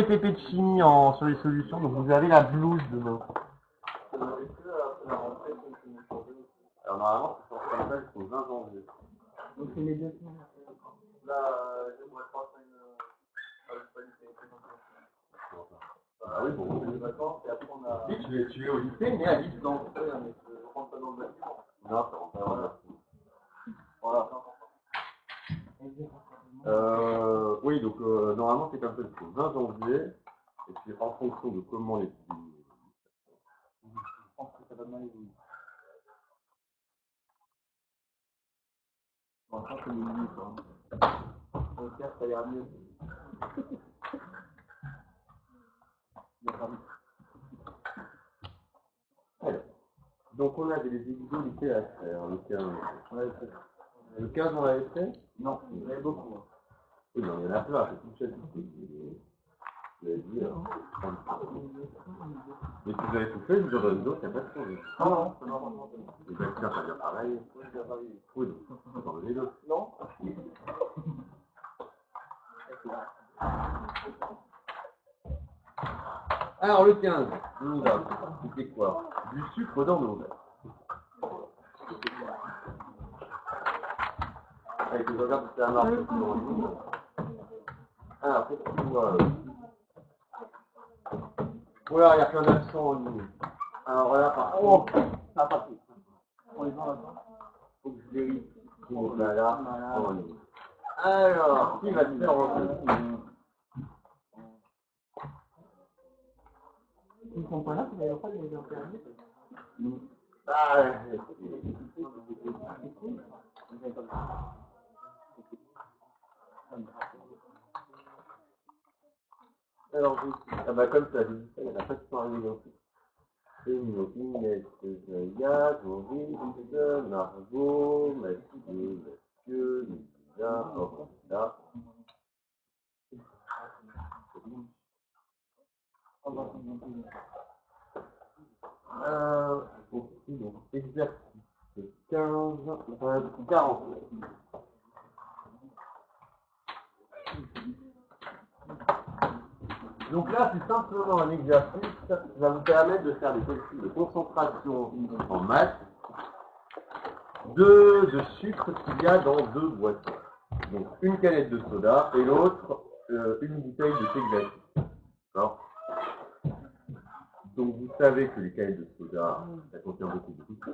les PP de chimie sur les solutions, donc vous avez la blouse demain. Alors normalement, c'est sur comme ça jusqu'au 20 janvier. Donc c'est les 2 semaines. Là, j'aimerais pas faire une... Ah oui, bon. On a des vacances et après on a... Oui, tu es au lycée, mais à distance. Ouais, mais je rentre pas dans le bâtiment. Non, ça rentre pas dans le bâtiment. Voilà. Oui, donc normalement c'est comme ça jusqu'au 20 janvier, et puis en fonction de comment les... Je pense que ça va mal évoluer. Bon, je pense que c'est mieux, quoi. Au pire, ça ira mieux. Alors, donc on avait des exos à faire, le 15. On l'avait fait. Le 15 on l'avait fait? Non, il y en avait beaucoup. Hein. Oui, non, il y en a plein, c'est tout le chapitre. Vous avez dit, mais si vous avez tout fait, je vous en donne d'autres, il n'y a pas de problème. Non, non, c'est normalement. Les vaccins, ça vient pareil. Oui, j'ai travaillé. Oui, donc, vous en donnez d'autres. Non. Alors le 15, nous avons, c'était quoi? Du sucre dans l'eau. Avec les regards, c'est un arbre qui dans l'eau. Alors, qu'est-ce que tu vois? Oula, il y a plein d'accents en ligne. Alors là, par contre, Ça a pas pris. On les vend là-bas. faut que je vérifie. Oh là là, en ligne. Alors, qui va te faire en ligne? Ils ne sont pas là, vous n'avez pas les interdits. Ah, alors, ah bah comme ça, il n'y en a pas qui sont arrivés non plus. Inès, Zaya, Maurice, Margot, Mathieu, Lisa, Oranda. Ok, donc exercice 15, 20, 40. Donc là, c'est simplement un exercice qui va vous permettre de faire des calculs de concentration en masse de sucre qu'il y a dans deux boîtes. Donc une canette de soda et l'autre une bouteille de thé glacé. D'accord ? Donc vous savez que les canettes de soda, ça contient beaucoup de sucre.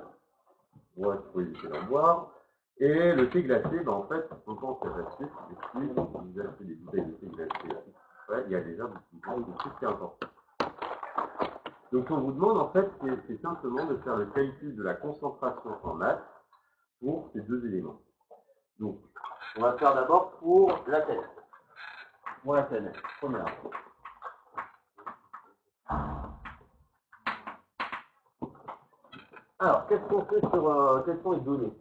Moi, il faut éviter d'en boire. Et le thé glacé, ben, en fait, quand il y a de sucre, et puis vous achetez des bouteilles de thé glacé, ouais, il y a déjà beaucoup de sucre qui est important. Donc on vous demande en fait, c'est simplement de faire le calcul de la concentration en masse pour ces deux éléments. Donc on va faire d'abord pour la canette. Pour la canette, première. Alors, qu'est-ce qu'on fait sur quelles sont les données?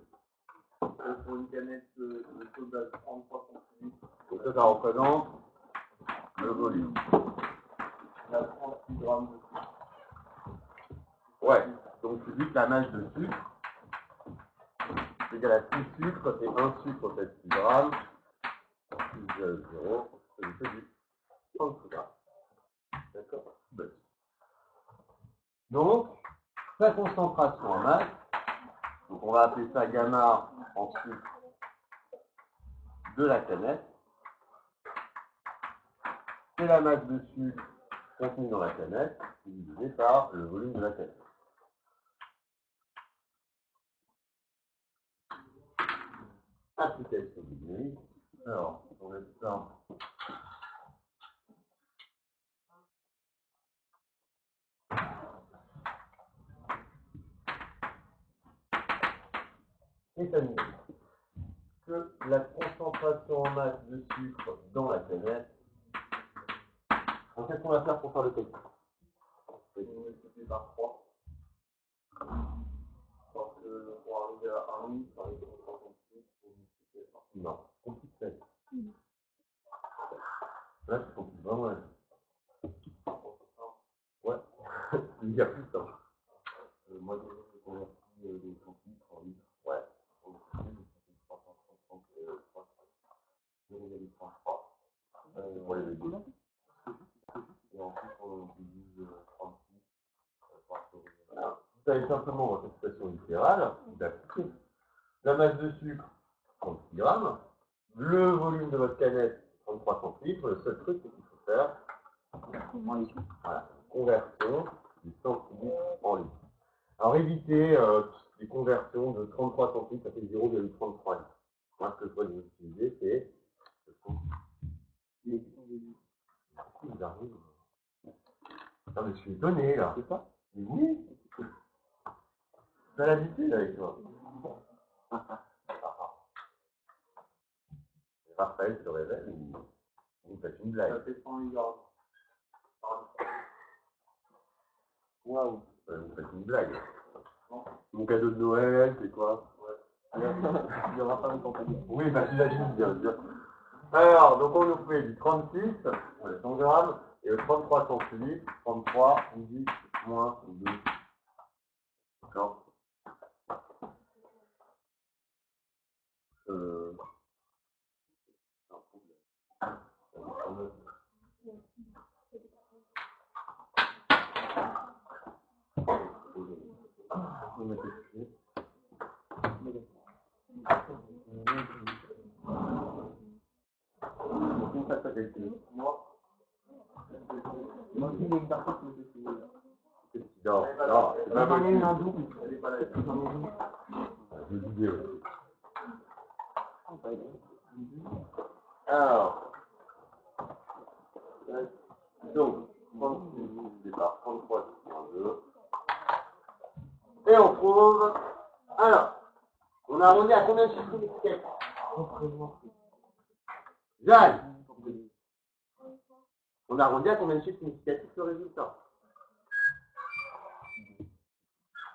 Pour une canette de soda de 33 centilitres. Donc ça représente le volume. Il y a 36 grammes de sucre. Ouais, donc tu dis que la masse de sucre, c'est égal à 6 sucres, c'est 1 sucre fait 6 grammes, plus 0, ça vous fait du 30 grammes. D'accord? Donc, sa concentration en masse, donc on va appeler ça gamma en sucre de la canette, c'est la masse de sucre contenue dans la canette, divisée par le volume de la canette. Application numérique. Alors, on va ça. Établir que la concentration en masse de sucre dans la canette. Donc, qu'est-ce qu'on va faire pour faire le calcul? On va multiplier par 3. Parce que pour arriver à 1, par exemple, 36, on multiplie par 3. Non, complique ça. Là, c'est compliqué vraiment. Ouais, il y a plus de temps. Moi, je convertis les centilitres en litres. Ouais. On va faire 333. 0,33. Pour les aider. on divise 36 par Vous avez simplement votre expression littérale, la masse de sucre, 36 grammes, le volume de votre canette, 33 centilitres. Le seul truc, c'est qu'il faut faire voilà, conversion du centilitre en litre. Alors évitez les conversions de 33 centilitres, ça fait 0,33 litres. Moi, ce que je dois vous utiliser, c'est ils arrivent. Ah, mais je suis étonné là. C'est ça? Mais oui. T'as l'habitude avec toi. Raphaël, je le révèle, ou vous faites une blague. Ça fait 100 grammes. Waouh. Vous faites une blague. Mon cadeau de Noël, c'est quoi? Il n'y aura pas une compagnie. Oui, bah j'imagine bien sûr. Alors, donc on nous fait du 36, 100 grammes, et le 33 centilitres, 33, on dit moins 2. D'accord. Moi aussi, l'exercice, je suis là. Non, non, c'est pas J'en ai une en possible. double. J'en ai une. Je vais l'idée aussi. Alors, donc, 36 départ, 33 moins 2. Et on trouve, alors, on a arrondi à combien de chiffres significatifs? Jeanne, on a arrondi à combien de chiffres significatifs le résultat?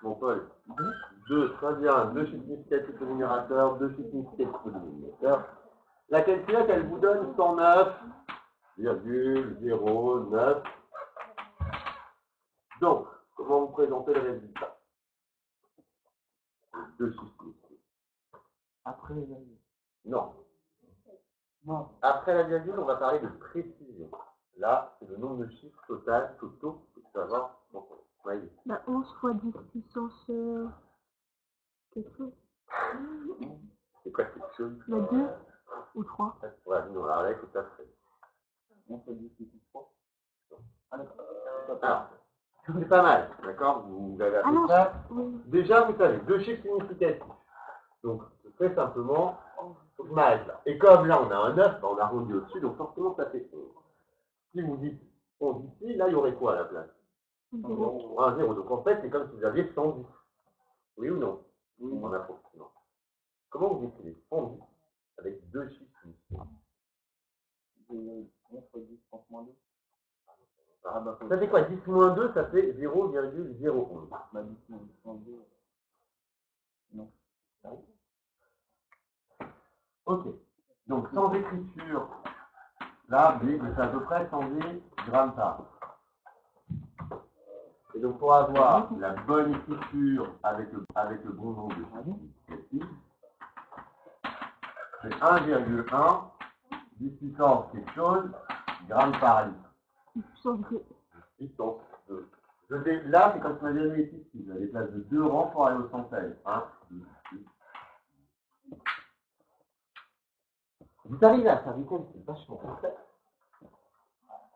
Mon Paul, 2, très bien, 2 chiffres significatifs au numérateur, 2 chiffres significatifs au dénominateur. La calculette, elle vous donne 109,09. Donc, comment vous présentez le résultat? 2 chiffres significatifs. Après les amis. Non. Non. Après la virgule, on va parler de précision. Là, c'est le nombre de chiffres totaux que tu vas avoir dans ton smiley. Bah 11 fois 10 puissance quelque chose. C'est quoi quelque chose? Bah 2 ou 3. Ouais, non, alors là, c'est pas très. 11 fois 10 plus 3. Alors, c'est pas mal, d'accord? Vous avez Ah appris non, ça. oui. Déjà, vous savez, 2 chiffres significatifs. Donc, c'est très simplement smile. Et comme là, on a un 9, on a arrondi au-dessus, donc forcément, ça fait 11. Si vous dites 11 ici, là, il y aurait quoi à la place? 0. Un 0. Donc, en fait, c'est comme si vous aviez 110. Oui ou non? Oui. En approximant. Comment vous écrivez 110 avec 2 chiffres significatifs? 11 fois 10, 30 moins 2. Ah, ça fait quoi? 10 moins 2, ça fait 0,011. Bah, 10 moins 2. Non. Ok. Donc, sans écriture, là, vous voyez que c'est à peu près 110 grammes par litre. Et donc, pour avoir la bonne écriture avec le bon nombre de chiffres significatifs, c'est 1,1 10 puissance quelque chose, grammes par litre. Puissance 2. Puissance 2. Là, c'est comme si on avait jamais été ici. Vous avez des places de 2 rangs pour aller au centaine. 1, 2, 2. Vous arrivez à faire des comptes, c'est vachement complexe.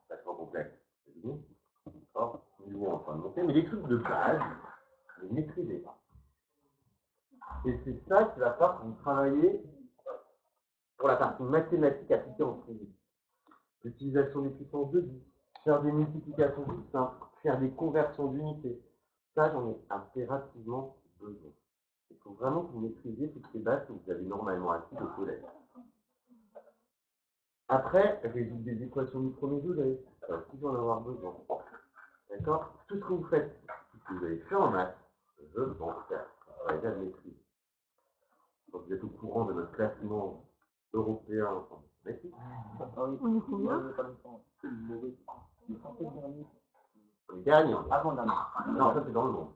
Vachement complexe. C'est bon. D'accord. Nous, on est en train de monter, mais les trucs de base, vous ne maîtrisez pas. Et c'est ça qui va faire que vous travaillez pour la partie mathématique appliquée en physique. L'utilisation des puissances de 10, faire des multiplications toutes simples, faire des conversions d'unités. Ça, j'en ai impérativement besoin. Il faut vraiment que vous maîtrisiez toutes ces bases que vous avez normalement acquises au collège. Après, résoudre des équations du premier degré, ça va toujours en avoir besoin. D'accord? Tout ce que vous faites, tout ce que vous avez fait en maths, je m'en faire. Ça va déjà de maîtrise. Donc vous êtes au courant de notre classement européen en mathématiques. On est combien? On est dernier. Avant dernier. Non, ça c'est dans le monde.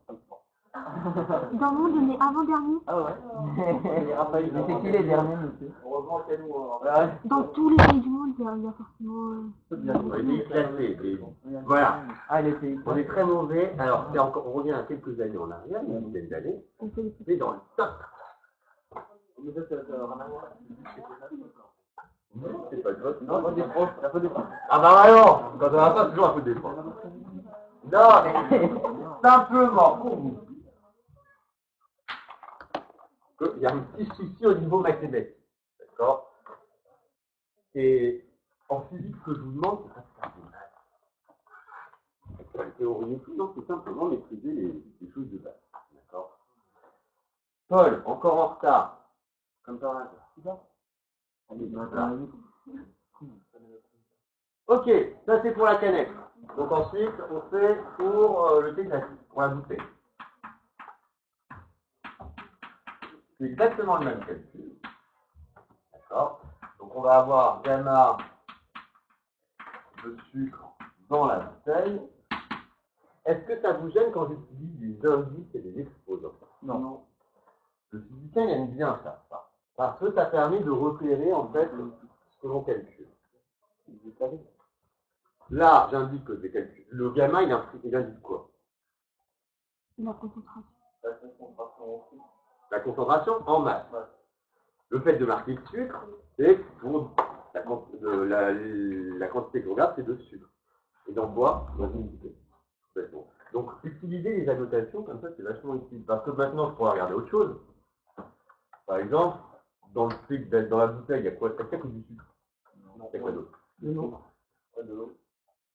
Dans le monde, on est avant-dernier. Ah ouais. Raphaël, mais c'est qui les derniers, monsieur? heureusement qu'il y a nous. Dans tous les pays du monde, il y a forcément... Il est classé. Voilà. Ah, il était. On est très mauvais. Alors, c'est encore, on revient à quelques années en arrière, une dizaine d'années. on fait des- Mais dans le top. Mais ça, ça n'a rien à voir. C'est pas le vote. Non, pas des profs, il y a pas des profs. Ah bah alors, quand on n'a pas, toujours un peu de défense. Non, mais simplement pour vous. Il y a un petit souci au niveau mathématique. D'accord? Et en physique, ce que je vous demande, c'est pas de faire des maths. La théorie et tout, non, c'est simplement maîtriser les choses de base. D'accord? Paul, encore en retard. Comme par hasard. Voilà. Ok, ça c'est pour la canette. Donc ensuite, on fait pour le thé classique, pour la bouteille. C'est exactement le même calcul. D'accord? Donc on va avoir gamma de sucre dans la bouteille. Est-ce que ça vous gêne quand j'utilise des indices et des exposants? Non. Le physicien il aime bien ça. Parce que ça permet de repérer en fait ce que l'on calcule. Là, j'indique que j'ai calculé. Le gamma, il indique quoi? La concentration. La concentration en masse. Le fait de marquer sucre, c'est pour la quantité qu'on regarde, c'est de sucre. Et dans quoi? Dans une bouteille. Donc, utiliser les annotations comme ça, c'est vachement utile. Parce que maintenant, je pourrais regarder autre chose. Par exemple, dans le sucre, dans la bouteille, il y a quoi? Il y a que du sucre. Il y a quoi d'autre? De l'eau.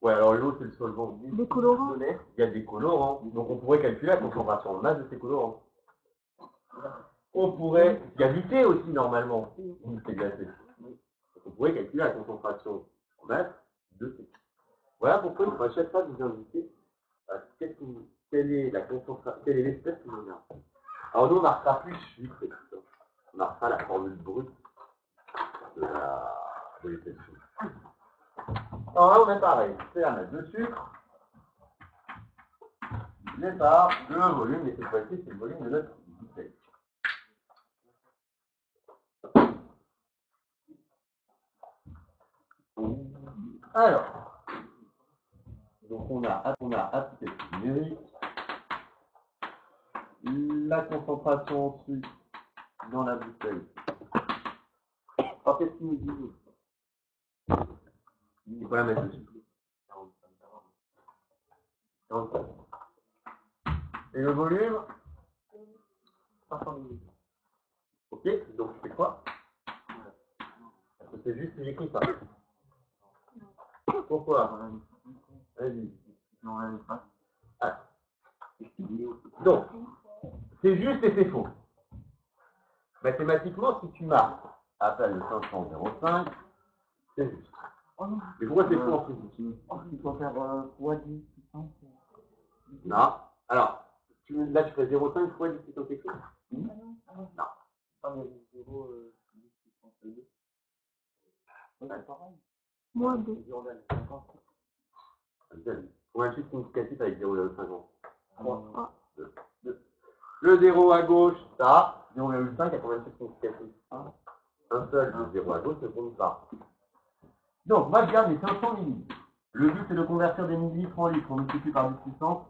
Ouais, alors l'eau, c'est le solvant. Des colorants. Il y a des colorants. Donc, on pourrait calculer la concentration en masse de ces colorants. On pourrait graviter aussi, normalement. C'est glacé. Donc, on pourrait calculer la concentration en masse de ces. Voilà pourquoi il faut à chaque fois vous indiquer quelle est la concentration, quelle est l'espèce que vous avez. Alors, nous, on marquera plus sucre et tout ça. On marquera la formule brute de l'espèce sucre. Alors là, on est pareil. C'est la masse de sucre. Par le volume, et cette fois-ci, c'est le volume de notre bouteille. Alors, donc on a application numérique, la concentration en sucre dans la bouteille. Alors, qu'est-ce qu'il nous dit? Il faut la mettre dessus. 45. Et le volume? 500 ml. Ok, donc je fais quoi? Parce que c'est juste que j'écris ça. Pourquoi? Vas-y. Ah. Donc, c'est juste et c'est faux. Mathématiquement, si tu marques à place de 500,05, c'est juste. Mais pourquoi c'est faux en physique? Il faut faire x10. Non. Alors, là, tu fais 0,5 fois 10 puissance quelque chose? Non. Moins 2. Pour un chiffre significatif avec 0,50. 3. Le 0 à gauche, ça. 0,5 a combien de chiffres significatifs? Un seul. Le 0 à gauche ne compte pas. Donc, moi, je garde les 500 millilitres. Le but, c'est de convertir des millilitres en litres. On multiplie par 10 puissance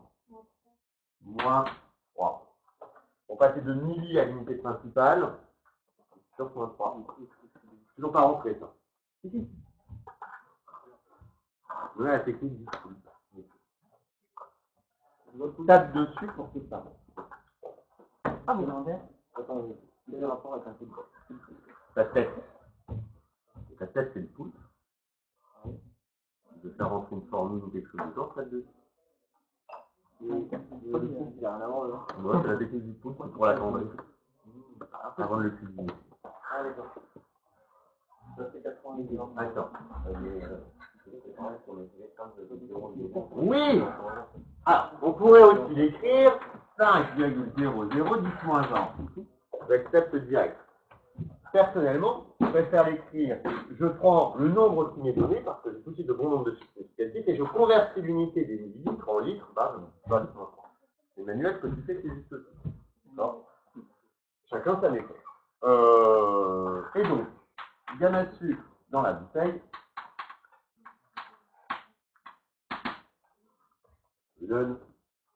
moins 3. On passe de milli à l'unité principale sur moins 3. Toujours pas rentré, ça. Voilà la technique du coup. Tape dessus pour tout ça. Ah, mais l'envers. Attends, quel rapport avec un peu de Ta tête. Ta tête, c'est le pouce. De faire rentrer une formule ou quelque chose de genre, tape dessus. Ouais, c'est la technique du pouce pour la cambrer. Avant de le cuisiner. Ah, d'accord. Ça fait 90 ans. D'accord. Oui. Ah, on pourrait aussi l'écrire 5,0010-1. J'accepte direct. Personnellement, je préfère l'écrire. Je prends le nombre qui m'est donné parce que j'ai tout de suite de bon nombre de chiffres significatifs et je convertis l'unité des millilitres en litres par 20. Emmanuel, ce que tu fais, c'est juste ça. D'accord? Chacun sa méthode. Et donc, gamme de sucre dans la bouteille. Je donne.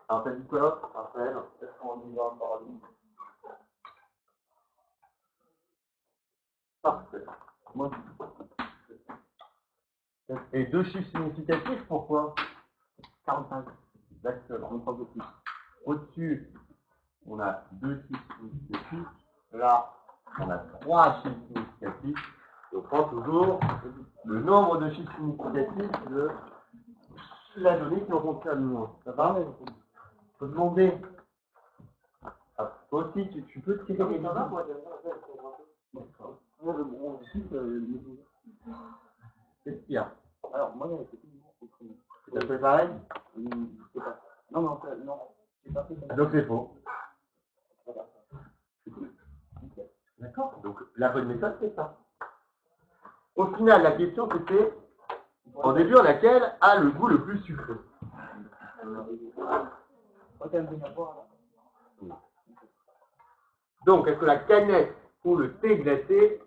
Alors, t'as dit quoi, Raphaël? 90 grammes par litre. Parfait. Moi, et deux chiffres significatifs, pourquoi? 45. Exactement. On prend beaucoup. Au-dessus, on a deux chiffres significatifs. Là, on a trois chiffres significatifs. Et on prend toujours le nombre de chiffres significatifs de la donnée qui en contient le moins. Ça va? Il faut demander. Ah, toi aussi, tu peux tirer des notes. Qu'est-ce qu'il y a? Alors, moi, j'avais fait tout le monde. Tu as fait pareil? Je sais pas. Non, mais en fait, non. J'ai pas fait ça. Donc c'est faux. Voilà. D'accord? Donc la bonne méthode, c'est ça. Au final, la question c'était en déduire laquelle a le goût le plus sucré. Donc, est-ce que la canette ou le thé glacé,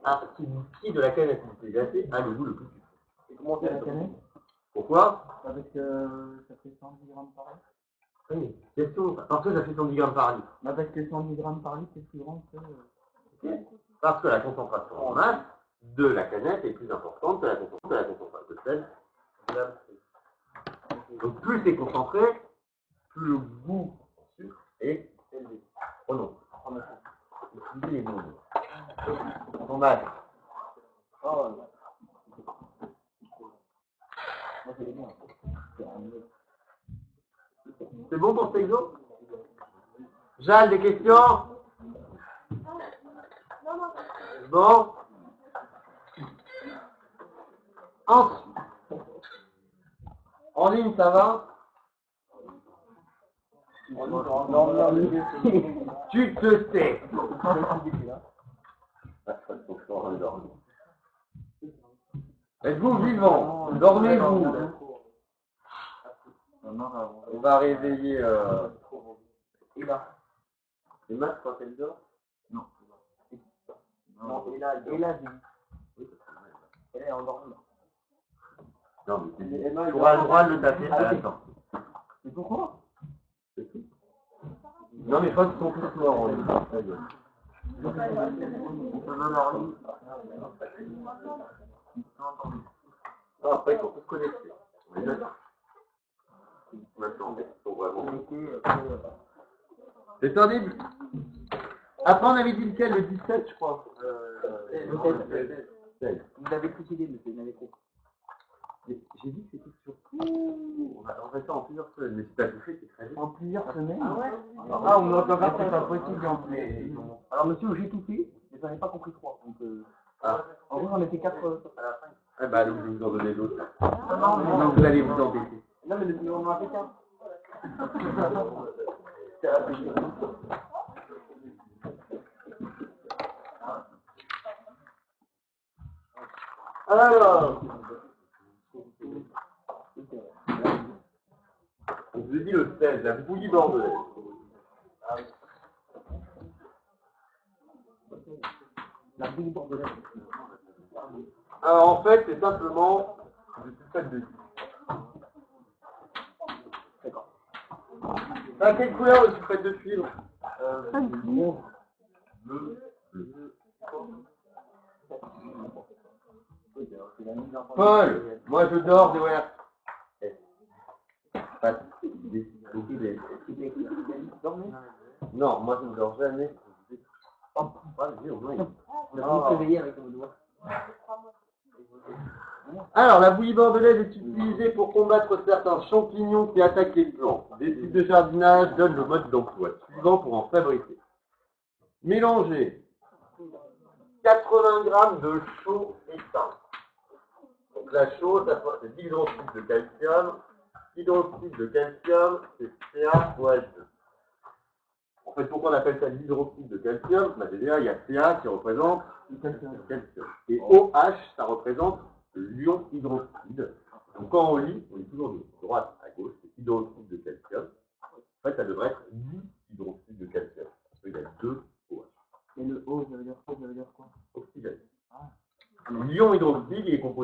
qui de la canette ou le thé glacé a le goût le plus sucré? Et comment c'est la canette? Pourquoi? Parce que ça fait 110 grammes par litre. Oui, question. Parce que ça fait 110 grammes par litre. Bah parce que 110 grammes par litre, c'est plus grand que... Parce que la concentration en masse de la canette est plus importante que la concentration de sel. Donc plus c'est concentré, plus le goût sucre est élevé. Oh non. Utilisez les mots. Ton masse. Oh, moi, c'est bien. C'est bon pour cet exo? Jeanne, des questions? Bon. Ensuite. En ligne, ça va? Tu te sais. Êtes-vous vivant? Dormez-vous? On va réveiller Et là? les masques quand elles dorment? Non. Non, et là, j'ai dit. Elle est endormie. Non, mais tu auras le droit de le taper à la fin. Mais pourquoi? Non, mais je crois qu'ils sont tous morts en ligne. Ah, après, il faut tous se connecter. On est d'accord. Maintenant, ils sont vraiment. C'est tendible. Après, on avait dit lequel? Le 17, je crois. Le 16. Vous avez précisé, mais c'est une année trop. J'ai dit que c'était surtout. On fait ça en plusieurs semaines, mais si t'as touché, c'est très bien. En plusieurs semaines? Ah ouais? Ah, on me retrouve pas, c'est pas possible. Alors, monsieur, j'ai tout fait, mais ça n'avait pas compris 3. Donc, en gros, on était 4 à la fin. Eh ben, donc, je vais vous en donner d'autres. Non, Donc, vous allez vous embêter. non, mais on en a fait 4. Alors, je vous ai dit le 16, la bouillie bordelaise. La bouille bordelaise. Alors, en fait, c'est simplement du sulfate de cuivre. D'accord. À quelle couleur le sulfate de cuivre? Bleu. Paul, moi je dors des OR. Non, moi je ne dors jamais. On a pu se réveiller avec nos doigts. Alors, la bouillie bordelaise est utilisée pour combattre certains champignons qui attaquent les plantes. Des sites de jardinage donnent le mode d'emploi suivant pour en fabriquer. Mélangez 80 g de chaux éteint. Donc la chaux, c'est 10 hydroxyde de calcium. Hydroxyde de calcium, c'est CaOH2. En fait, pourquoi on appelle ça l'hydroxyde de calcium? Bah déjà, il y a Ca qui représente le calcium. Et OH, ça représente l'ion hydroxyde. Donc quand on lit toujours de droite à gauche, c'est hydroxyde de calcium. En fait, ça devrait être hydroxyde de calcium. Parce qu'il y a deux OH. Et le O, ça veut dire quoi? Oxygène. Ah.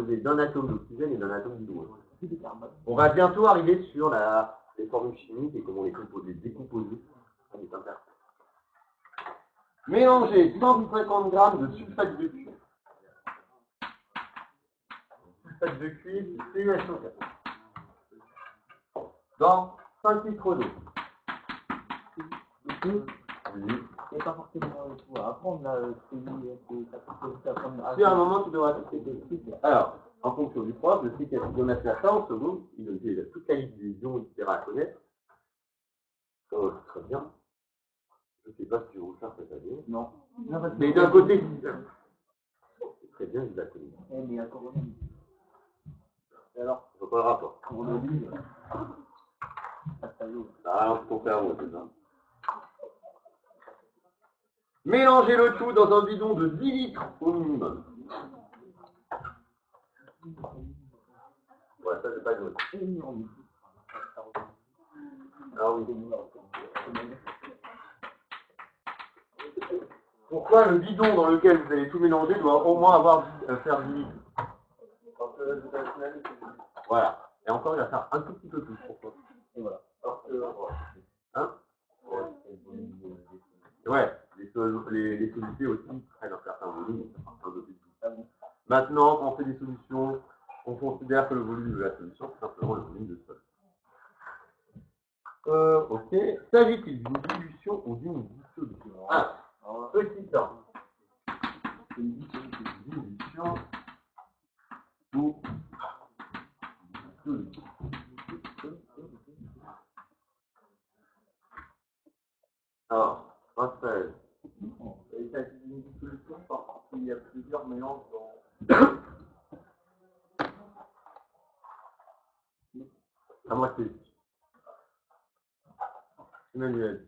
composé d'un atome d'oxygène et d'un atome d'hydrogène. On va bientôt arriver sur les formules chimiques et comment les composer, décomposer. Mélangez 150 grammes de sulfate de cuivre. Sulfate de cuivre, CuSO4. Dans 5 litres d'eau. Oui. Et pas forcément tout à apprendre là, Si à un moment tu devras tout faire. Alors, en fonction du prof, je sais qu'il doit mettre la fin en seconde, il a toute la liste des ions, etc. à connaître. Très bien. Je ne sais pas si je vais vous le faire cette année. Non. Mais d'un côté, c'est très bien, je la connais. Mais à Coronavirus. Et alors, je vois pas le rapport. Coronavirus. Ah, non, c'est ton cerveau, c'est ça. Mélangez le tout dans un bidon de 10 litres au minimum. Ouais, ça, c'est pas joué. Alors oui. Pourquoi le bidon dans lequel vous allez tout mélanger doit au moins faire 10 litres? Parce que voilà. Et encore, il va faire un tout petit peu plus. Pourquoi? Et voilà. Parce que... Hein? Ouais. Les solutés aussi prennent un certain volume. Maintenant, quand on fait des solutions, on considère que le volume de la solution, c'est simplement le volume de sol. Ok. S'agit-il d'une dilution ou d'une dissolution? Ah, petit temps. Une dilution ou dissolution. Alors, Raphaël. Il s'agit d'une dissolution parce qu'il y a plusieurs mélanges dans... À moitié. Emmanuel.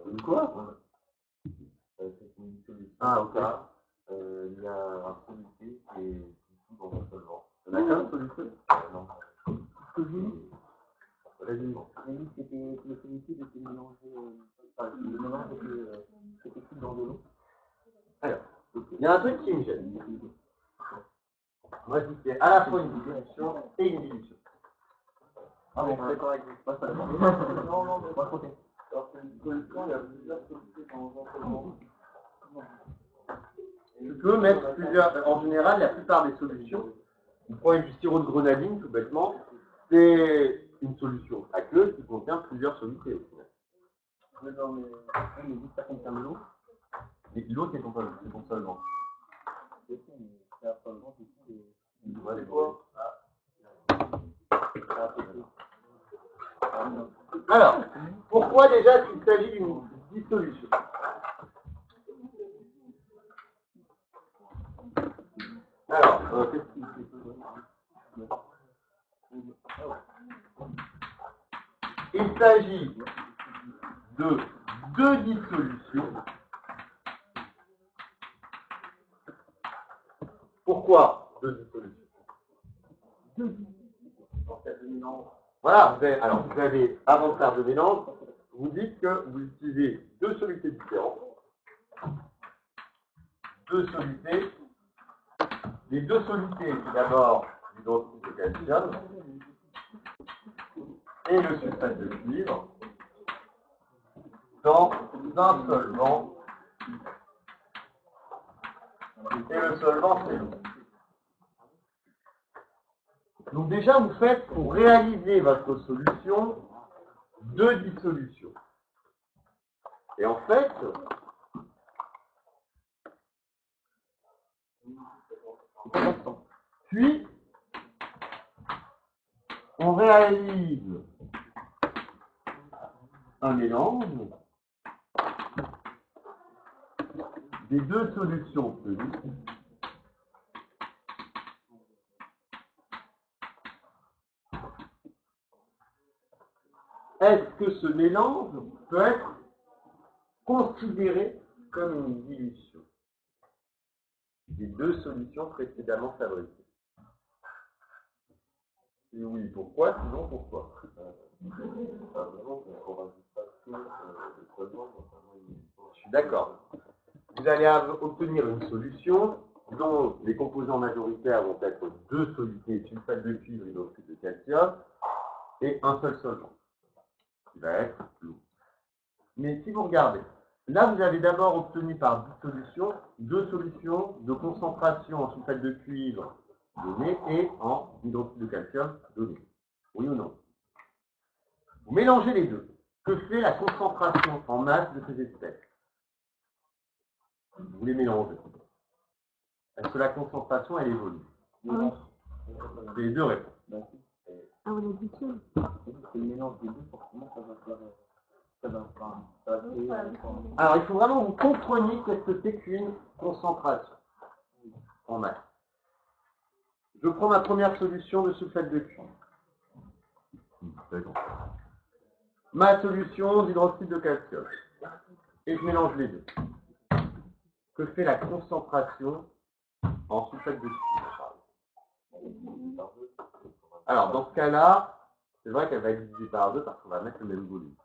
Une quoi? Ah, ok. Il y a un soluté qui est dans un solvant. Il y en a qu'un soluté? Non. Ce que j'ai dit, c'était que le soluté était mélangé, le mélange était tout dans de l'eau. Alors, il y a un truc qui me gêne. Moi, je dis que c'est à la fois une dilution et une dilution. Ah bon, d'accord avec vous. Non, mais pas trop. Alors, c'est une solution, il y a plusieurs solutés dans un solvant. Tu peux mettre plusieurs. En général, la plupart des solutions, on prend du sirop de grenadine, tout bêtement, c'est une solution aqueuse qui contient plusieurs solutés au final. Mais non, mais vu que ça contient de l'eau. L'eau, c'est ton solvant. C'est un solvant, c'est quoi? Alors, pourquoi déjà il s'agit d'une dissolution? Alors, qu'est-ce qu'il fait? Il s'agit de deux dissolutions. Pourquoi deux dissolutions? Voilà, vous avez, avant de faire le mélange, vous dites que vous utilisez deux solutés différentes. Deux solutés. Les deux solutés, c'est d'abord l'hydroxyde de calcium et le sulfate de cuivre dans un solvant. Et le solvant, c'est l'eau. Donc déjà, vous faites, pour réaliser votre solution, deux dissolutions. Et en fait, puis, on réalise un mélange des deux solutions obtenues. Est-ce que ce mélange peut être considéré comme une dilution des deux solutions précédemment fabriquées? Et oui, pourquoi? Sinon, pourquoi? Je suis d'accord. vous allez obtenir une solution dont les composants majoritaires vont être 2 solutés, sulfate de cuivre, hydroxyde de calcium, et un seul solvant, qui va être l'eau. Mais si vous regardez, là vous avez d'abord obtenu par dissolution 2 solutions de concentration en sulfate de cuivre données et en hydroxyde de calcium données. Oui ou non? Vous mélangez les deux. Que fait la concentration en masse de ces espèces? Vous les mélangez. Est-ce que la concentration, elle évolue? Oui. C'est les deux réponses. Ah, on a dit ça. C'est le mélange des deux, forcément, ça va créer Alors, il faut vraiment que vous compreniez qu'est-ce que c'est qu'une concentration en masse. Je prends ma première solution de sulfate de cuivre. Ma solution d'hydroxyde de calcium. Et je mélange les deux. Que fait la concentration en sulfate de cuivre? Alors, dans ce cas-là, c'est vrai qu'elle va être divisée par 2 parce qu'on va mettre le même volume.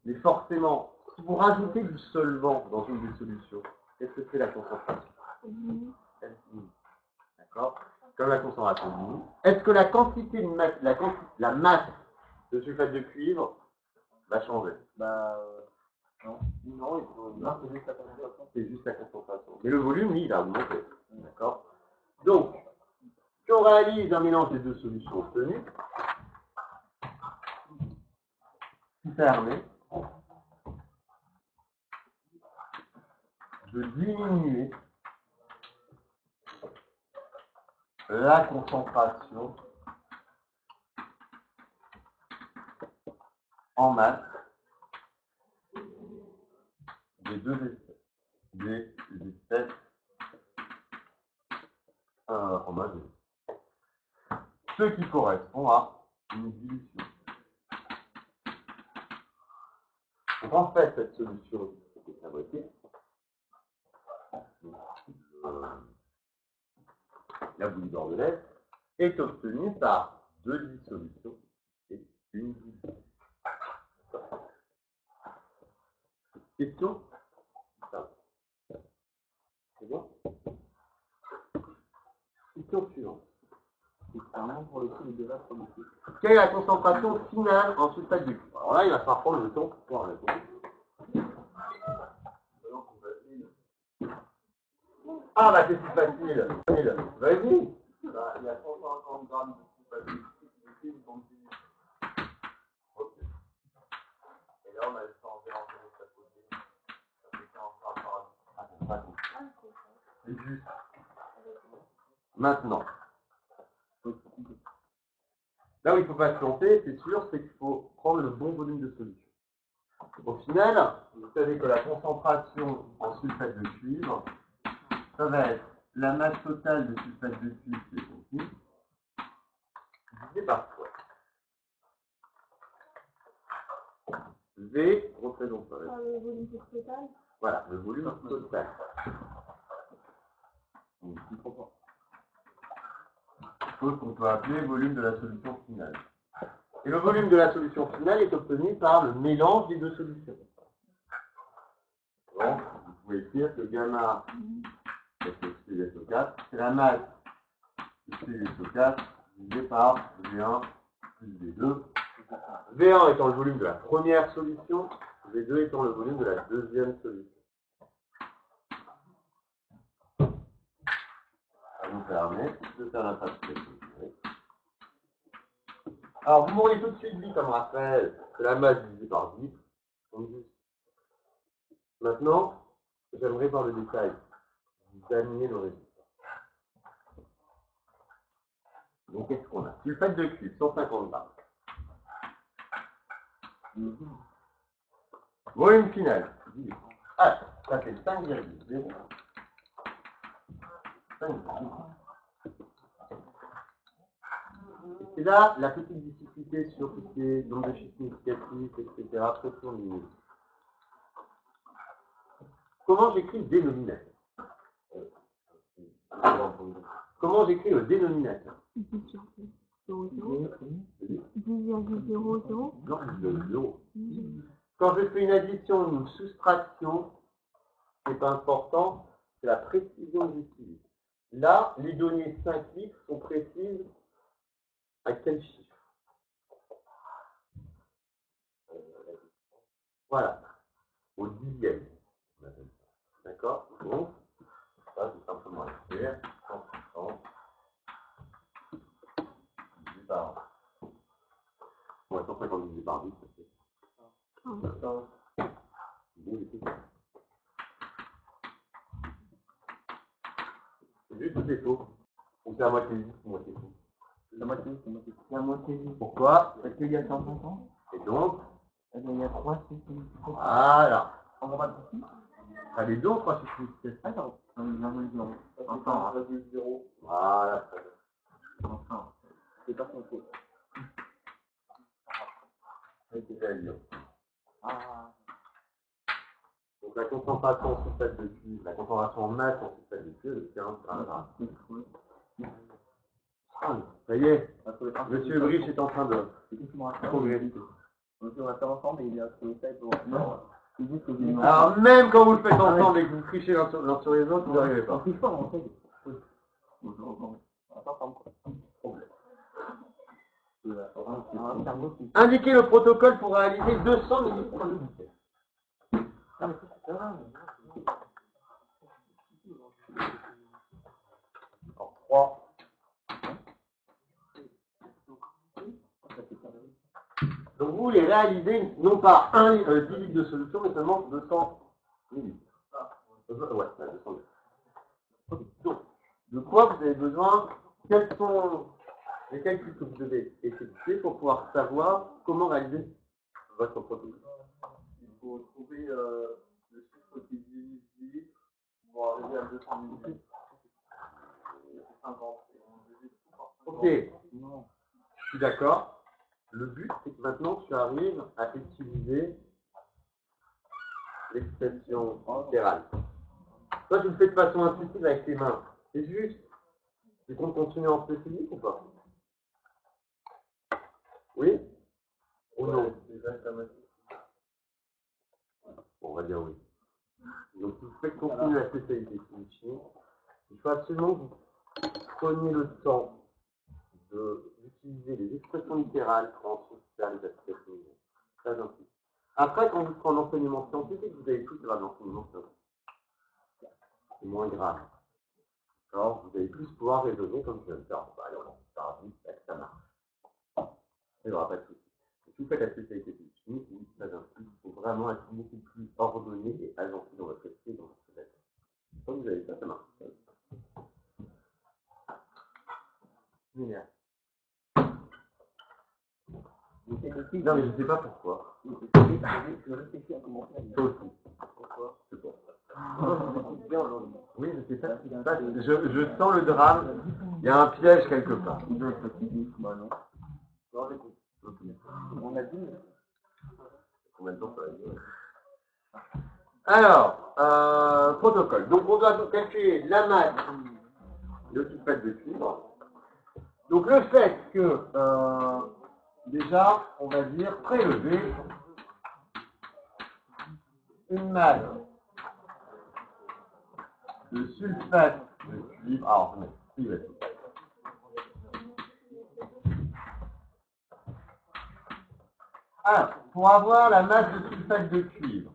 Mais forcément, si vous rajoutez du solvant dans une des solutions, qu'est-ce que c'est la concentration? D'accord? Comme la concentration diminue. Est-ce que la quantité de masse, la masse de sulfate de cuivre va changer? Non, c'est juste la concentration. C'est juste la concentration. Mais le volume, lui, il va augmenter. D'accord? Donc, si on réalise un mélange des deux solutions obtenues, qui permet de diminuer la concentration en masse des deux espèces. Des espèces en masse. Ce qui correspond à une dilution. Donc en fait, cette solution qui est fabriquée, la bouillie bordelaise, est obtenue par 2 dissolutions et une dilution. Question? C'est bon? Question suivante. Pour le coup, les deux là, c'est beaucoup. Quelle est la concentration finale en sulfate de cuivre? Alors là, il va falloir prendre le temps pour pouvoir répondre. Ah bah c'est si facile. Vas-y. Il y a 150 grammes de sulfate de cuivre dans le cuivre. Ok. Et là, on a le temps de mélanger les chaque côté. Ça fait 40 grammes par Ah, c'est pas tout. C'est juste. Maintenant. Là où il ne faut pas se planter, c'est sûr, c'est qu'il faut prendre le bon volume de solution. Au final, vous savez que la concentration en sulfate de cuivre, ça va être la masse totale de sulfate de cuivre qui est contenue, divisé par quoi? V représente ça. Le volume total. Voilà, le volume total. Chose qu'on peut appeler volume de la solution finale. Et le volume de la solution finale est obtenu par le mélange des deux solutions. Donc, vous pouvez écrire que gamma SO4, c'est la masse de SO4 divisé par V1 plus V2. V1 étant le volume de la première solution, V2 étant le volume de la deuxième solution. Ça nous permet de faire la facturation. Alors, vous m'auriez tout de suite dit, comme Raphaël, que la masse divisée par 10, on dit. Maintenant, j'aimerais voir le détail. Vous examiner le résultat. Donc, qu'est-ce qu'on a? Sulfate de cuivre, 150 grammes. Volume final. Ah, ça fait 5,0. 5,0. Et là, la petite difficulté sur tout ce qui est nombre de chiffres significatifs, etc., pression linéaire. Comment j'écris le dénominateur? Comment j'écris le dénominateur? 10,00. Non, le 0. Quand je fais une addition ou une soustraction, qui est important, c'est la précision que j'utilise. Là, les données 5 litres sont précises à quel chiffre? Voilà, au dixième. D'accord? Donc, ça, je vais simplement écrire 160 divisé par 1. Ouais, 150 divisé par 10, ça fait. C'est juste tout est faux. Donc c'est à moitié juste, c'est moitié faux. C'est à moitié, c'est à moitié. C'est à moitié. Pourquoi? Parce qu'il y a 150. Et donc, Il y a 3, 6, 7. voilà. On va pas de T'as les deux ou 3 6 7? Attends. Enfin, 0. Voilà. Enfin. C'est pas son faute. C'est à dire. Ah. Donc la concentration en sulfate de cuivre, la concentration en masse en sulfate de cuivre, c'est 15 grammes. Ça y est, Monsieur Briche est en train de progresser. On va faire ensemble et il y a ce fait pour... Alors même quand vous le faites ensemble et que vous trichez l'un sur les autres, vous n'arrivez pas. On triche pas, on fait. On va pas ensemble, quoi. Indiquez le protocole pour réaliser 200 millilitres de liquide. En 3. Donc vous voulez réaliser non pas 10 litres de solution, mais seulement 200 millilitres. Ouais, 200 millilitres. Donc, de quoi vous avez besoin? Quels sont les calculs que vous devez effectuer pour pouvoir savoir comment réaliser votre produit? Il faut trouver le chiffre qui divise 10 litres pour arriver à 200 millilitres. 50. Ok, je suis d'accord. Le but, c'est que maintenant tu arrives à utiliser l'expression littérale. Toi, tu le fais de façon intuitive avec tes mains. C'est juste. Tu comptes continuer en spécifique ou pas? Oui? Ou non? Bon, on va dire oui. Donc, si vous faites continuer la spécialité chimique, il faut absolument que vous preniez le temps d'utiliser les expressions littérales pour ensuite faire les applications. Très important. Après, quand vous serez en enseignement scientifique, vous avez tout qui va dans l'enseignement scientifique. C'est moins grave. Alors, vous allez plus pouvoir raisonner comme je viens de faire. Bah, alors, ça va vite, ça marche. Il n'y aura pas de souci. Si vous faites la spécialité chimique, oui, ça j'insiste, il faut vraiment être beaucoup plus ordonné et agencé dans votre esprit et dans votre tête. Quand vous avez ça, ça marche. Génial. Non, mais je ne sais pas pourquoi. Je réfléchis à comment faire. Toi aussi. Pourquoi? Je sais pas. Oui, je sais pas. Je sens le drame. Il y a un piège quelque part. Bah non. Non, j'écoute. On a dit. Combien de temps ça va durer? Alors, protocole. Donc on doit calculer la masse de sulfate de cuivre. Donc le fait que, déjà, on va dire, prélever une masse de sulfate de cuivre. Alors, on met cuivre. Alors, pour avoir la masse de sulfate de cuivre,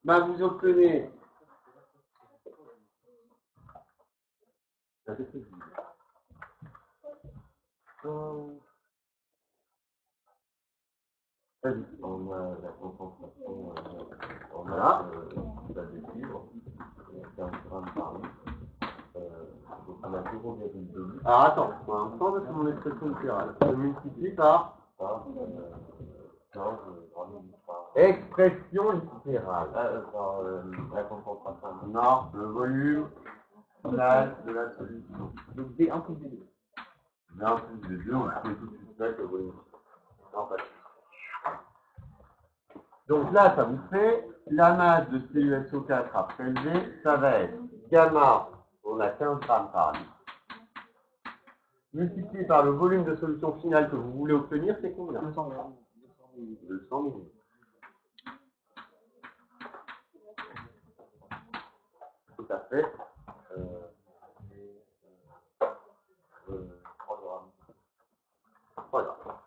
bah, vous obtenez on a la concentration voilà. De cuivre, 15 grammes par litre. Donc on a 0,2. Alors attends, pour l'instant, c'est mon expression littérale. Je multiplie par expression littérale. La concentration. Non, le volume final de la solution. Donc D1 plus D2. D1 plus D2, on peut tout de suite mettre le volume. Non, pas. Donc là, ça vous fait la masse de CuSO4 à prélever, ça va être gamma, on a 15 grammes par litre, multiplié par le volume de solution finale que vous voulez obtenir, c'est combien? 200 grammes. 200 millilitres. Et ça fait 3 grammes. 3 grammes.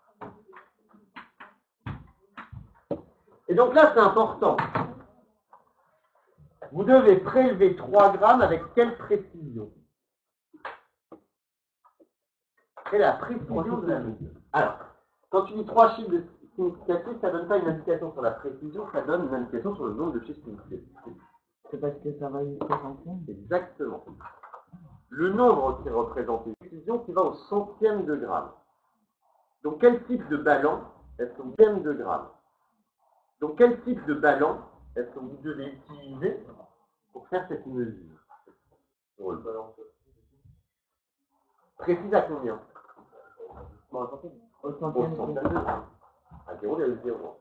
Et donc là, c'est important. Vous devez prélever 3 grammes avec quelle précision? Quelle est la précision de la mesure? Alors, quand tu dis 3 chiffres de significatifs, ça ne donne pas une indication sur la précision, ça donne une indication sur le nombre de chiffres significatifs. C'est parce que ça va jusqu'au centième. Exactement. Le nombre qui représente une précision qui va au centième de gramme. Donc quel type de ballon est-ce au centième de gramme? Donc quel type de ballon est-ce que vous devez utiliser pour faire cette mesure? Pour le ballon. Précise à combien? Au centième de gramme. À 0,01.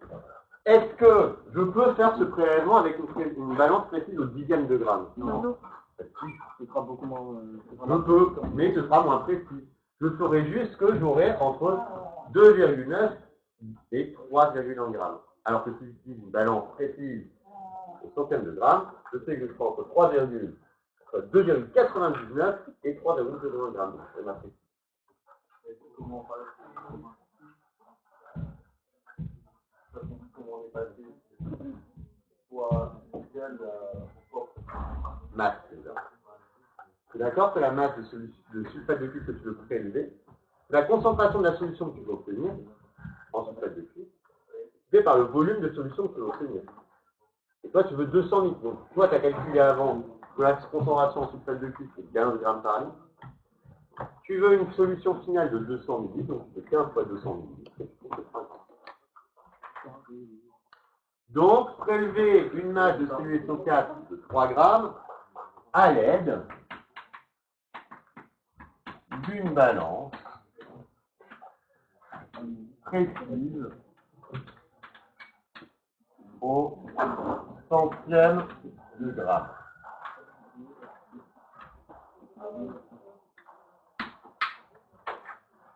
Est-ce que je peux faire ce prélèvement avec une balance précise au dixième de gramme? Non. Ce sera beaucoup moins. Je peux, mais ce sera moins précis. Je ferai juste que j'aurai entre 2,9 et 3,1 grammes. Alors que si j'utilise une balance précise au centième de gramme, je sais que je prends entre 2,99 et 3,1 grammes. C'est ma précision. Comment on est passé soit égal à Masse, déjà. Tu es d'accord que la masse de sulfate de cuivre que tu veux prélever, la concentration de la solution que tu veux obtenir en sulfate de cuivre, c'est par le volume de solution que tu veux obtenir. Et toi, tu veux 200 litres. Donc, toi, tu as calculé avant que la concentration en sulfate de cuivre, c'est 15 grammes par litre. Tu veux une solution finale de 200 millilitres, donc tu fais 15 fois 200 millilitres. Donc, prélever une masse de solution 4 de 3 grammes à l'aide d'une balance précise au centième de gramme.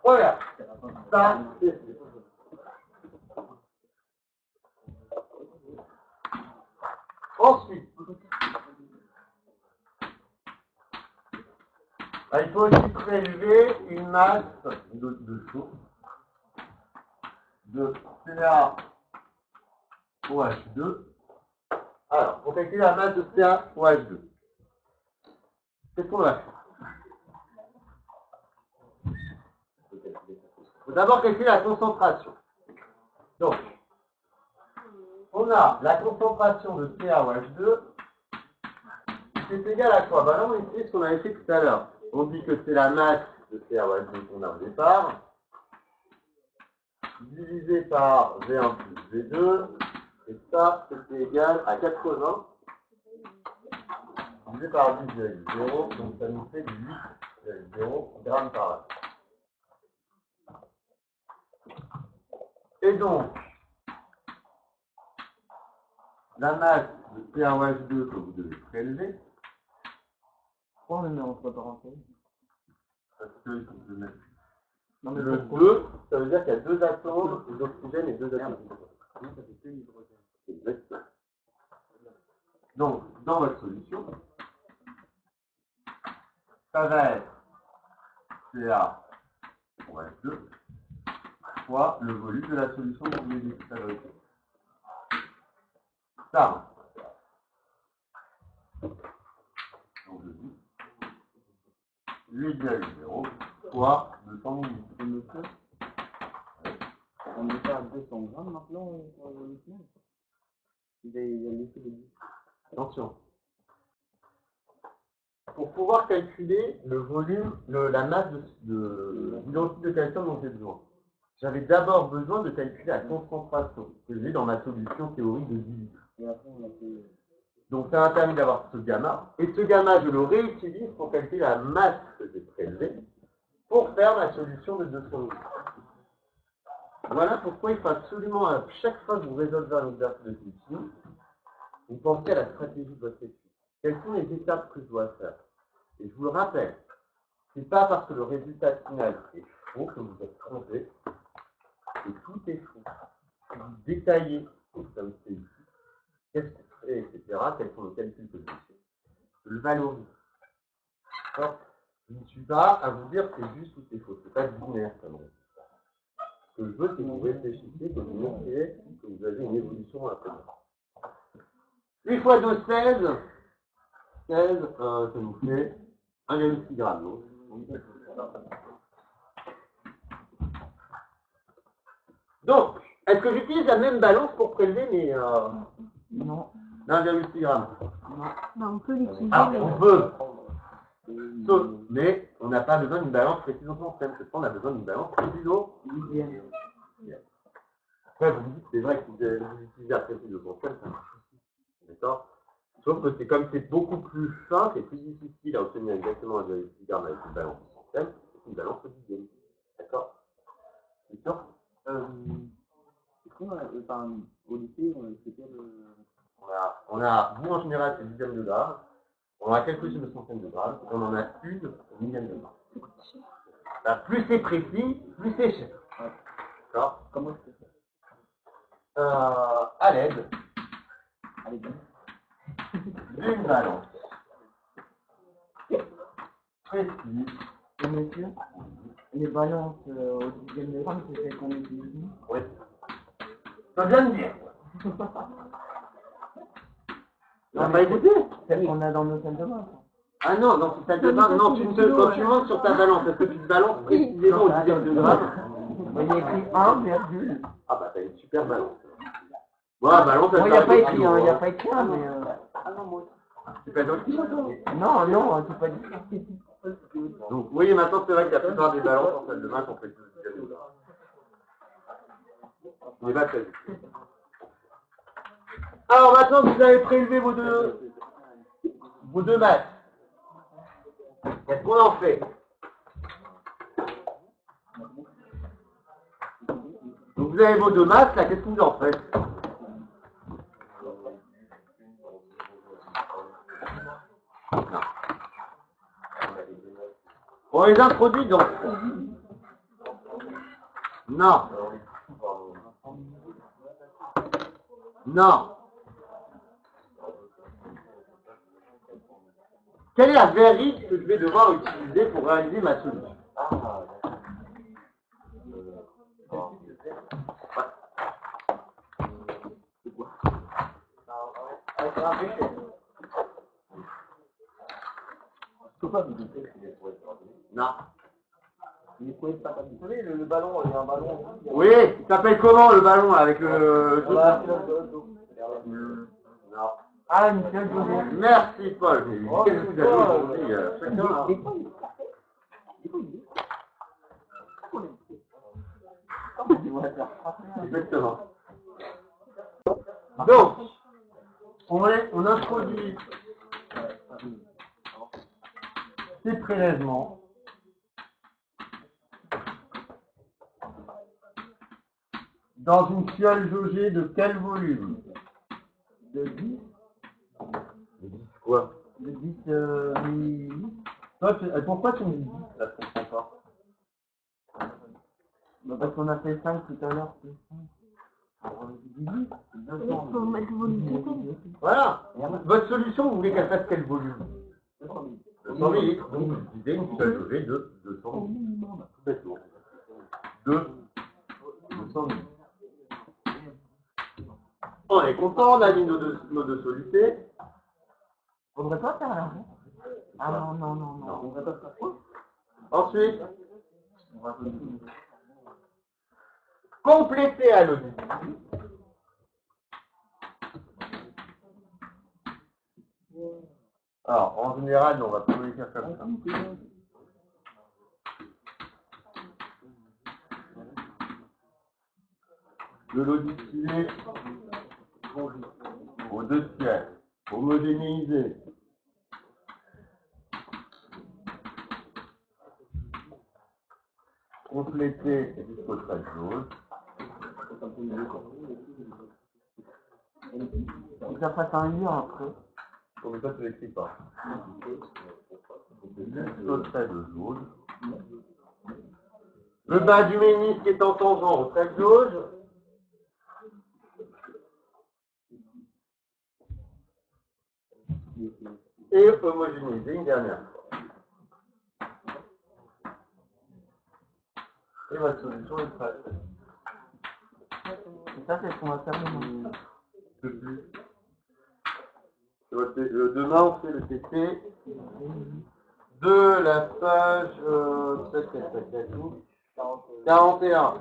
Voilà, ça c'est ensuite, il faut aussi prélever une masse de chaud de CaOH2. Alors, pour calculer la masse de CaOH2, qu'est-ce qu'on va faire? Il faut d'abord calculer la concentration. Donc, on a la concentration de CaOH2 qui est égale à quoi? Là, on utilise ce qu'on avait fait tout à l'heure. On dit que c'est la masse de CaOH2 qu'on a au départ, divisé par V1 plus V2, et ça, c'était égal à 80, divisé par 10,0, donc ça nous fait 8,0 grammes par litre. Et donc, la masse de CaOH2 que vous devez prélever, Pourquoi on le met entre parenthèses? parce que faut que je mette Non, mais le pourquoi? 2, ça veut dire qu'il y a 2 atomes d'oxygène et 2 atomes d'hydrogène. Non, ça fait que l'hydrogène. Exactement. Donc, dans votre solution, ça va être CaOH2 fois le volume de la solution que vous avez dit tout à l'heure. Ça, donc je dis 8,0 fois 200 millilitres. On est pas à 200 grammes maintenant pour le final. Il y a l'effet de 10. Attention. Pour pouvoir calculer le volume, la masse d'hydroxyde de calcium dont j'ai besoin, j'avais d'abord besoin de calculer la concentration que j'ai dans ma solution théorique de 10 litres. Et après, on a fait. Donc ça m'a permis d'avoir ce gamma, et ce gamma, je le réutilise pour calculer la masse que j'ai prélevée pour faire ma solution de 200 litres. Voilà pourquoi il faut absolument, à chaque fois que vous résolvez un exercice de calcul, vous pensez à la stratégie de votre étude. Quelles sont les étapes que je dois faire? Et je vous le rappelle, c'est pas parce que le résultat final est faux que vous êtes trompé, et tout est faux. Si vous détaillez, comme c'est ici, qu'est-ce qu'on fait, etc., quels sont les calculs que je fais. le valorise. D'accord. Je ne suis pas à vous dire que c'est juste ou c'est faux. C'est pas binaire comme réponse. Ce que je veux, c'est que vous réfléchissiez, que vous montriez que vous avez une évolution à faire. 8 fois 2, 16. 16, ça nous fait 1,6 g. Donc, est-ce que j'utilise la même balance pour prélever mes... Non. 1,6 g? Bah, on peut l'utiliser. Ah, mais- on veut. Mais on n'a pas besoin d'une balance précise au centième. Cette fois, on a besoin d'une balance précise au dixième. Après, vous me dites, c'est vrai que vous utilisez la précise au centième, ça marche aussi. D'accord? Sauf que c'est comme c'est beaucoup plus fin, c'est plus difficile à obtenir exactement 1,6 g avec une balance au centième, c'est une balance au dixième. D'accord? C'est sûr? Au lycée, c'était le... On a, vous en général, c'est dixième de grade. On a quelques unes de centième de grade. On en a une au millième de grade. Plus c'est précis, plus c'est cher. D'accord? Comment c'est fait? À l'aide d'une balance précise. Et monsieur, les balances au dixième de gramme, c'est celles qu'on utilise nous? Oui. Ça vient de dire. On n'a pas écouté? Celles qu'on a dans nos salles de bain. Ah non, dans cette salle de bain, non, quand tu montes sur ta balance, est-ce que tu te balances précisément au dixième de gramme? Il y a écrit 1, virgule. Ah bah t'as une super balance. Bon, la balance, elle Bon, il n'y a pas s'arrête au écrit, kilo, il n'y a hein. pas écrit 1, mais... C'est pas dans le kilo, toi? Non, non, c'est pas dit. Donc, vous voyez, maintenant, c'est vrai que la plupart des balances en salle de bain sont précises au dixième de gramme. On n'est pas très vite. Alors, maintenant que vous avez prélevé vos deux masses, qu'est-ce qu'on en fait? Donc, vous avez vos deux masses, là, qu'est-ce que vous en faites? Non. On les introduit donc. Non. Non. Quelle est la variable que je vais devoir utiliser pour réaliser ma solution? Non. Vous savez, le ballon, il y a un ballon. Oui, il s'appelle comment le ballon avec le... Non. Ah, une seule journée. Merci Paul. Qu'est-ce que vous avez aujourd'hui chacun, hein. Exactement. Donc, on introduit ces prélèvements dans une fiole jaugée de quel volume? De 10. De 10 quoi? De 10 millilitres. Pourquoi tu me dis 10 là, je comprends pas. Bah, parce qu'on a fait 5 tout à l'heure. 18, Il faut mettre le volume total. Voilà. Votre solution, vous voulez qu'elle fasse quel volume? 200 millilitres. Donc, vous utilisez une fiole jaugée de 200 millilitres. Tout bêtement. 200 millilitres. On est content, on a mis nos deux solutés. On ne devrait pas faire l'argent. Ah non, non, non, non. On devrait pas faire quoi? Ensuite, compléter à l'audit. Alors, en général, on va pas le faire comme ça. De l'eau distillée aux 2 tiers, homogénéiser. Compléter jusqu'au trait jaune. Faut que ça fasse un lien après. Comme ça, tu l'écris pas. Jusqu'au trait de jaune. Le bas du ménisque est en tangent au trait de jauge. et homogénéiser une dernière fois. Et votre solution est prête. Et ça, c'est ce qu'on va faire demain. De plus. Demain, on fait le TT de la page 41.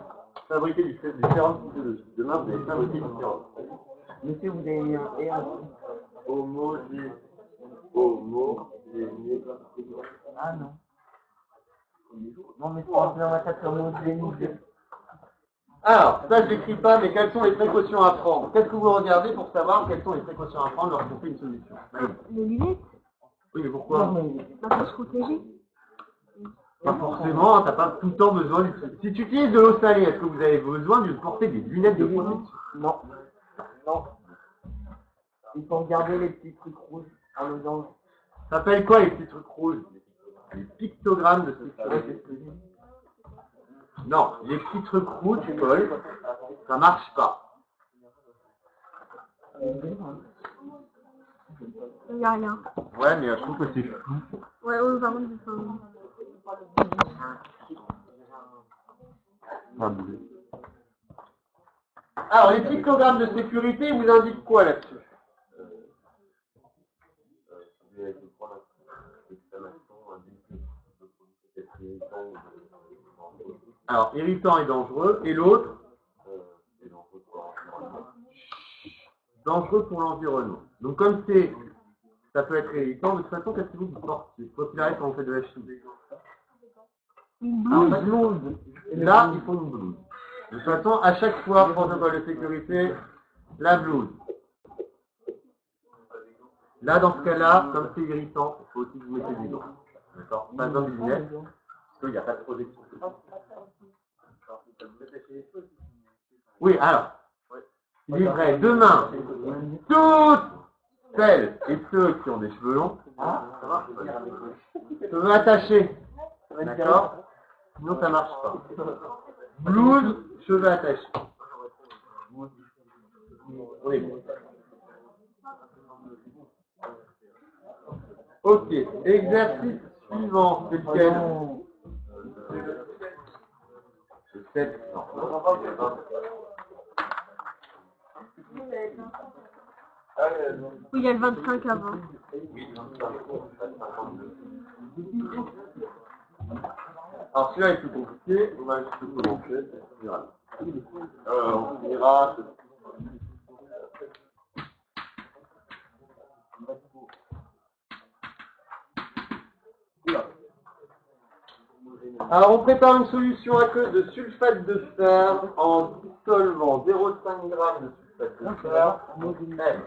Fabriquer différentes typologies. Demain, vous allez fabriquer différentes. Monsieur, vous avez mis un R. Homogénéiser. Ah non. Non, mais on va taper homogénéiser. Alors, ça je l'écris pas, mais quelles sont les précautions à prendre? Qu'est-ce que vous regardez pour savoir quelles sont les précautions à prendre lorsqu'on fait une solution? Les lunettes, Oui, mais pourquoi? pour se protéger. Pas forcément, t'as pas tout le temps besoin du... Si tu utilises de l'eau salée, est-ce que vous avez besoin de porter des lunettes de protection? Non. Non. Il faut regarder les petits trucs rouges en losange. Ça s'appelle quoi les petits trucs rouges? Les pictogrammes de sécurité. Non, les petits trucs rouges, Paul, ça marche pas. Il n'y a rien. Ouais, mais je trouve que c'est flou. Ouais, par contre, Alors, les pictogrammes de sécurité vous indiquent quoi là-dessus? Alors, irritant et dangereux. Et l'autre? Dangereux pour l'environnement. Donc, comme ça peut être irritant, de toute façon, qu'est-ce que vous portez? Quoi qu'il arrive quand on fait de la chimie? une blouse. Là, il faut une blouse. De toute façon, à chaque fois, protocole de sécurité, la blouse. Là, dans ce cas-là, comme c'est irritant, il faut aussi que vous mettez des gants. D'accord? Pas besoin de lunettes, parce qu'il n'y a pas de protection. Oui, alors, livret demain, toutes celles et ceux qui ont des cheveux longs, peuvent attacher. D'accord? Sinon, ça marche pas. Blouse, cheveux attachés. Oui. Ok, exercice suivant, c'est lequel? Le 7. Oui, il y a le 25 avant. Alors celui-là est plus compliqué, on va juste le commencer, on finira. Alors on prépare une solution aqueuse de sulfate de fer en dissolvant 0,5 g de sulfate de fer,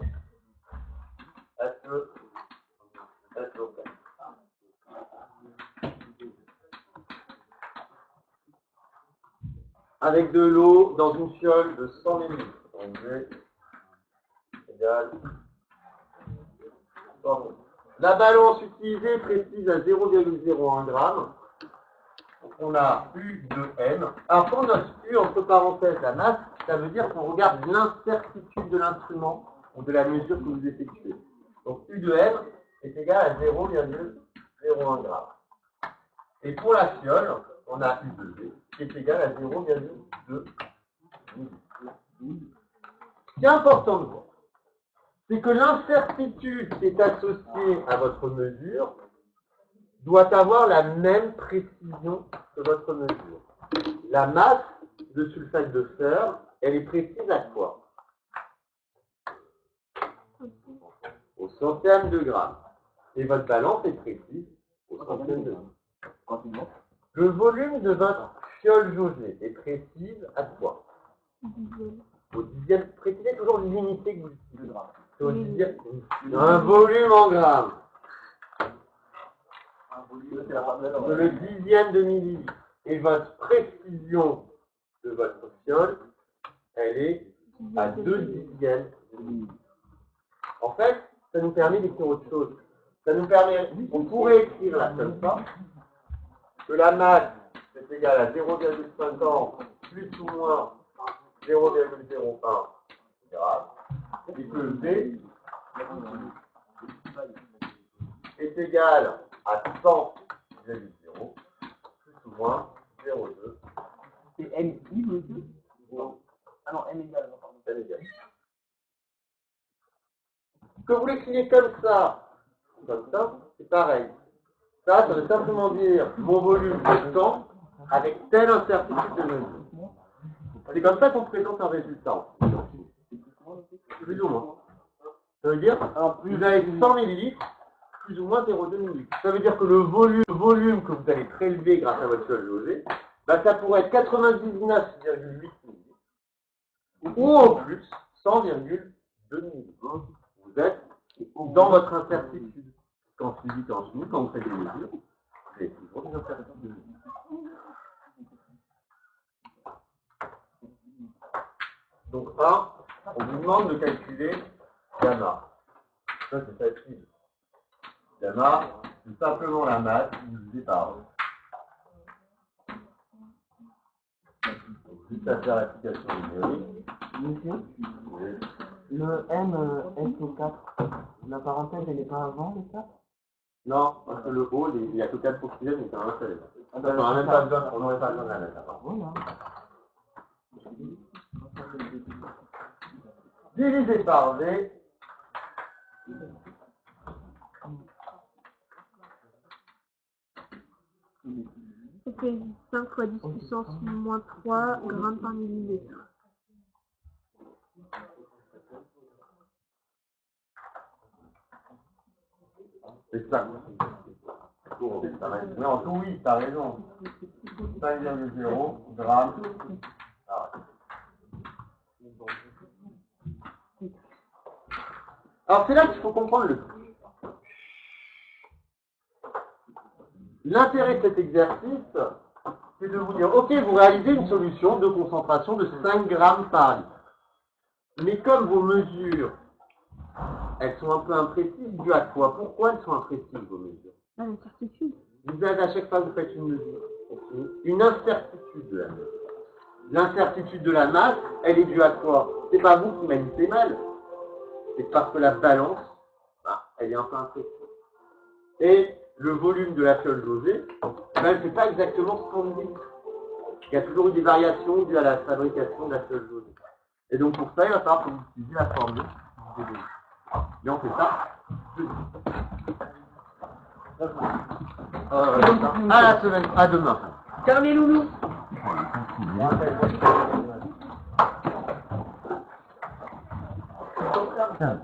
M. SO4. Avec de l'eau dans une fiole de 100 ml. Donc V égale 100 ml. La balance utilisée précise à 0,01 g. Donc on a U de N. Alors quand on note U entre parenthèses la masse, ça veut dire qu'on regarde l'incertitude de l'instrument ou de la mesure que vous effectuez. Donc U de N est égal à 0,01 g. Et pour la fiole, on a U de V qui est égal à 0,2 ml. Ce qui est important de voir, c'est que l'incertitude qui est associée à votre mesure doit avoir la même précision que votre mesure. La masse de sulfate de fer, elle est précise à quoi? Au centième de gramme. Et votre balance est précise au centième de gramme. Le volume de votre fiole jaugée est précise à quoi? Au dixième. Précisez toujours l'unité que vous utilisez. C'est au dixième. Un volume en grammes. Le dixième de millilitre. Et votre précision de votre fiole, elle est à 2 dixièmes de millilitre. En fait, ça nous permet d'écrire autre chose. Ça nous permet, on pourrait écrire là comme ça, que la masse est égale à 0,50 plus ou moins 0,01 grave, et que V est égal à 100,0, plus ou moins 0,2. C'est M I, monsieur? Ah non, M égale, non, pardon. M égale. Que vous l'écrivez comme ça, c'est pareil. Ça veut simplement dire mon volume de temps avec telle incertitude de mesure. C'est comme ça qu'on présente un résultat. Plus ou moins. Ça veut dire, vous avez 100 millilitres, plus ou moins 0,2 millilitres. Ça veut dire que le volume que vous allez prélever grâce à votre seul dosé, bah, ça pourrait être 99,8 millilitres, ou en plus 100,2 millilitres. Vous êtes dans votre incertitude. Quand physique, en chimie, quand vous faites des mesures, c'est toujours des incertitudes de mesure. Donc 1, on vous demande de calculer gamma. Ça c'est facile. Gamma, c'est simplement la masse divisée par 1. Juste à faire l'application numérique. Monsieur, Oui. le M SO4, la parenthèse, elle n'est pas avant le 4? Non, parce que le haut, il n'y a que 4 oxygènes, mais c'est un seul. Ah On n'aurait même pas besoin, de la mettre. Voilà. Divisé par V. C'était 5 fois 10 puissance moins 3 grammes par millilitre. C'est ça. Non, tout oui, t'as raison. 5,0 grammes. Ah. Alors c'est là qu'il faut comprendre le truc. L'intérêt de cet exercice, c'est de vous dire, ok, vous réalisez une solution de concentration de 5 grammes par litre. Mais comme vos mesures, elles sont un peu imprécises, dû à quoi? Pourquoi elles sont imprécises, vos mesures? Ah, l'incertitude. Vous avez à chaque fois que vous faites une mesure, une incertitude de la mesure. L'incertitude de la masse, elle est due à quoi? C'est pas vous qui manipulez mal. C'est parce que la balance, elle est un peu imprécise. Et le volume de la fiole dosée, c'est pas exactement ce qu'on dit. Il y a toujours eu des variations dues à la fabrication de la fiole dosée. Et donc pour ça, il va falloir que vous utilisiez la formule. Et on fait ça. À la semaine, à demain. Ciao les loulous. Tiens.